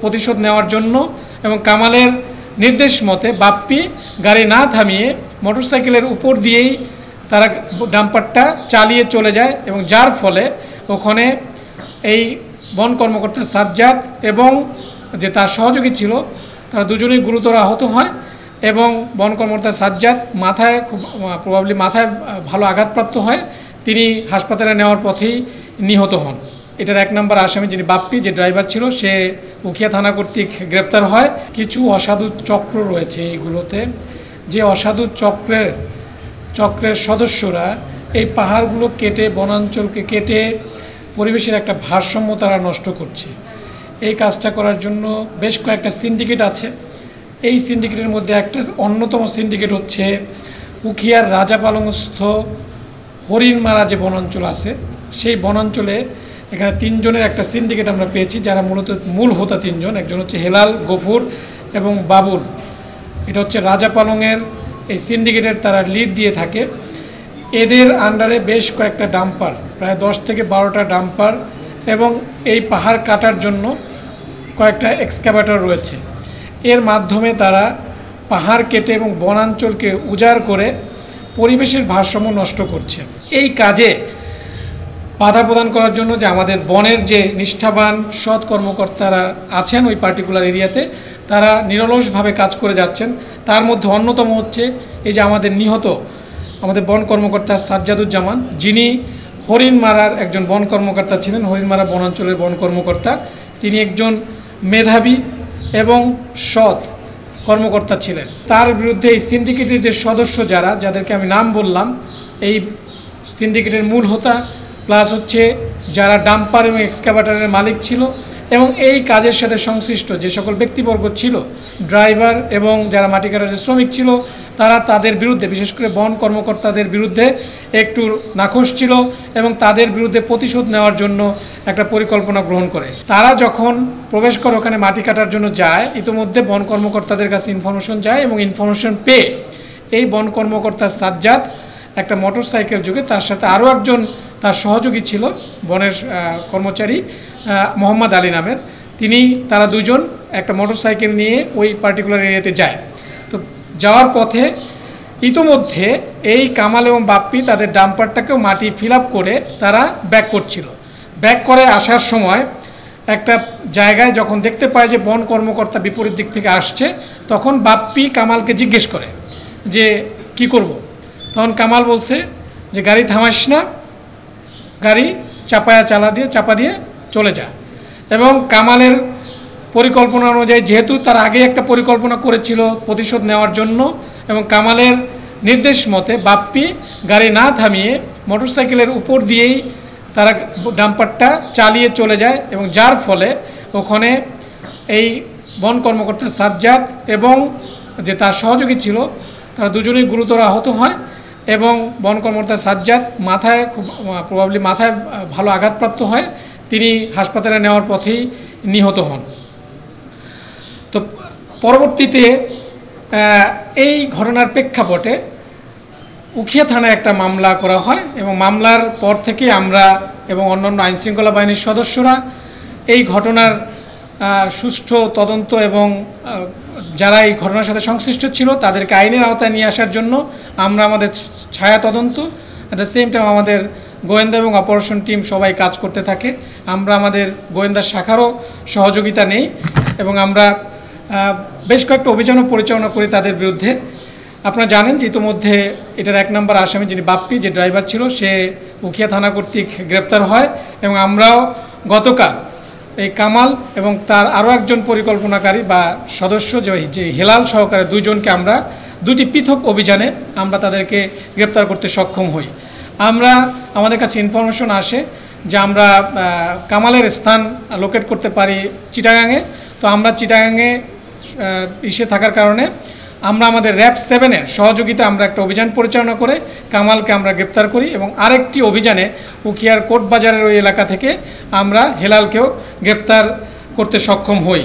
প্রতিশোধ নেওয়ার জন্য এবং কামালের নির্দেশ মতে বাপ্পি গাড়ি না থামিয়ে মোটরসাইকেলের উপর দিয়েই তারা ডাম্পারটা চালিয়ে চলে যায় এবং যার ফলে ওখানে এই বন কর্মকর্তা সাজ্জাদ এবং যে তার সহযোগী ছিল তারা দুজনেই গুরুতর আহত হয় এবং বন কর্মকর্তা সাজ্জাদ মাথায় প্রবাবলি মাথায় ভালো আঘাতপ্রাপ্ত হয়। তিনি হাসপাতালে নেওয়ার পথেই নিহত হন। এটার 1 নম্বর আসামি যিনি বাপ্পি, যে ড্রাইভার ছিল, সে উখিয়া থানা কর্তৃক গ্রেপ্তার হয়। কিছু অসাধু চক্র রয়েছে এইগুলোতে, যে অসাধু চক্রের সদস্যরা এই পাহাড়গুলো কেটে, বনাঞ্চলকে কেটে পরিবেশের একটা ভারসাম্য তারা নষ্ট করছে। এই কাজটা করার জন্য বেশ কয়েকটা সিন্ডিকেট আছে। এই সিন্ডিকেটের মধ্যে একটা অন্যতম সিন্ডিকেট হচ্ছে উখিয়ার রাজাপালংস্থ হরিণমারা যে বনাঞ্চল আছে, সেই বনাঞ্চলে এখানে 3 জনের একটা সিন্ডিকেট আমরা পেয়েছি, যারা মূলত মূল হোতা 3 জন। একজন হচ্ছে হেলাল, গফুর এবং বাবুল। এটা হচ্ছে রাজাপালংয়ের এই সিন্ডিকেটের তারা লিড দিয়ে থাকে। এদের আন্ডারে বেশ কয়েকটা ডাম্পার, প্রায় 10 থেকে 12টা ডাম্পার এবং এই পাহাড় কাটার জন্য কয়েকটা এক্সকাভেটর রয়েছে। এর মাধ্যমে তারা পাহাড় কেটে এবং বনাঞ্চলকে উজাড় করে পরিবেশের ভারসাম্য নষ্ট করছে। এই কাজে বাধা প্রদান করার জন্য যে আমাদের বনের যে নিষ্ঠাবান সৎ কর্মকর্তারা আছেন ওই পার্টিকুলার এরিয়াতে, তারা নিরলসভাবে কাজ করে যাচ্ছেন। তার মধ্যে অন্যতম হচ্ছে এই যে আমাদের বন কর্মকর্তা সাজ্জাদুজ্জামান, যিনি হরিণমারার একজন বন কর্মকর্তা ছিলেন, হরিণমারা বনাঞ্চলের বন কর্মকর্তা। তিনি একজন মেধাবী এবং সৎ কর্মকর্তা ছিলেন। তার বিরুদ্ধে এই সিন্ডিকেটের যে সদস্য যাদেরকে আমি নাম বললাম, এই সিন্ডিকেটের মূল হোতা প্লাস হচ্ছে যারা ডাম্পার এবং এক্সকাভেটরের মালিক ছিল এবং এই কাজের সাথে সংশ্লিষ্ট যে সকল ব্যক্তিবর্গ ছিল, ড্রাইভার এবং যারা মাটি কাটার শ্রমিক ছিল, তারা তাদের বিরুদ্ধে, বিশেষ করে বন কর্মকর্তাদের বিরুদ্ধে একটু নাখোশ ছিল এবং তাদের বিরুদ্ধে প্রতিশোধ নেওয়ার জন্য একটা পরিকল্পনা গ্রহণ করে। তারা যখন প্রবেশ করে ওখানে মাটি কাটার জন্য যায়, ইতিমধ্যে বন কর্মকর্তাদের কাছে ইনফরমেশন যায় এবং ইনফরমেশন পেয়ে এই বন কর্মকর্তা সাজ্জাদ একটা মোটরসাইকেল যোগে তার সাথে আরও একজন তার সহযোগী ছিল, বনের কর্মচারী মোহাম্মদ আলী নামের, তারা দুজন একটা মোটরসাইকেল নিয়ে ওই পার্টিকুলার এরিয়াতে যায়। তো যাওয়ার পথে ইতোমধ্যে এই কামাল এবং বাপ্পি তাদের ডাম্পারটাকেও মাটি ফিল আপ করে তারা ব্যাক করছিল। ব্যাক করে আসার সময় একটা জায়গায় যখন দেখতে পায় যে বন কর্মকর্তা বিপরীত দিক থেকে আসছে, তখন বাপ্পি কামালকে জিজ্ঞেস করে যে কি করব। তখন কামাল বলছে যে গাড়ি থামাস না, গাড়ি চাপা দিয়ে চলে যা। এবং কামালের পরিকল্পনা অনুযায়ী, যেহেতু তার আগে একটা পরিকল্পনা করেছিল প্রতিশোধ নেওয়ার জন্য, এবং কামালের নির্দেশ মতে বাপ্পি গাড়ি না থামিয়ে মোটরসাইকেলের উপর দিয়েই তারা ডাম্পারটা চালিয়ে চলে যায় এবং যার ফলে ওখানে এই বন কর্মকর্তা সাজ্জাদ এবং যে তার সহযোগী ছিল তারা দুজনেই গুরুতর আহত হয় এবং বন কর্মকর্তা সাজ্জাদ প্রবাবলি মাথায় ভালো আঘাতপ্রাপ্ত হয়। তিনি হাসপাতালে নেওয়ার পথেই নিহত হন। তো পরবর্তীতে এই ঘটনার প্রেক্ষাপটে উখিয়া থানায় একটা মামলা করা হয় এবং মামলার পর থেকে আমরা এবং অন্যান্য আইনশৃঙ্খলা বাহিনীর সদস্যরা এই ঘটনার সুষ্ঠু তদন্ত এবং যারা এই ঘটনার সাথে সংশ্লিষ্ট ছিল তাদেরকে আইনের আওতায় নিয়ে আসার জন্য আমরা আমাদের ছায়া তদন্ত, অ্যাট দ্য সেম টাইম আমাদের গোয়েন্দা এবং অপারেশন টিম সবাই কাজ করতে থাকে। আমরা আমাদের গোয়েন্দা শাখারও সহযোগিতা নেই এবং আমরা বেশ কয়েকটা অভিযানও পরিচালনা করি তাদের বিরুদ্ধে। আপনারা জানেন যে ইতিমধ্যে এটার 1 নম্বর আসামি যিনি বাপ্পি, যে ড্রাইভার ছিল, সে উখিয়া থানা কর্তৃক গ্রেপ্তার হয় এবং আমরাও গতকাল এই কামাল এবং তার আরও একজন পরিকল্পনাকারী বা সদস্য যে হেলাল সহকারে 2 জনকে আমরা 2টি পৃথক অভিযানে আমরা তাদেরকে গ্রেপ্তার করতে সক্ষম হই। আমাদের কাছে ইনফরমেশন আসে যে আমরা কামালের স্থান লোকেট করতে পারি চিটাগাঙে। তো আমরা চিটাগাঙে থাকার কারণে আমরা আমাদের র্যাব 7-এর সহযোগিতা আমরা একটা অভিযান পরিচালনা করে কামালকে আমরা গ্রেপ্তার করি এবং আরেকটি অভিযানে উখিয়ার কোর্ট বাজারের ওই এলাকা থেকে আমরা হেলালকেও গ্রেপ্তার করতে সক্ষম হই।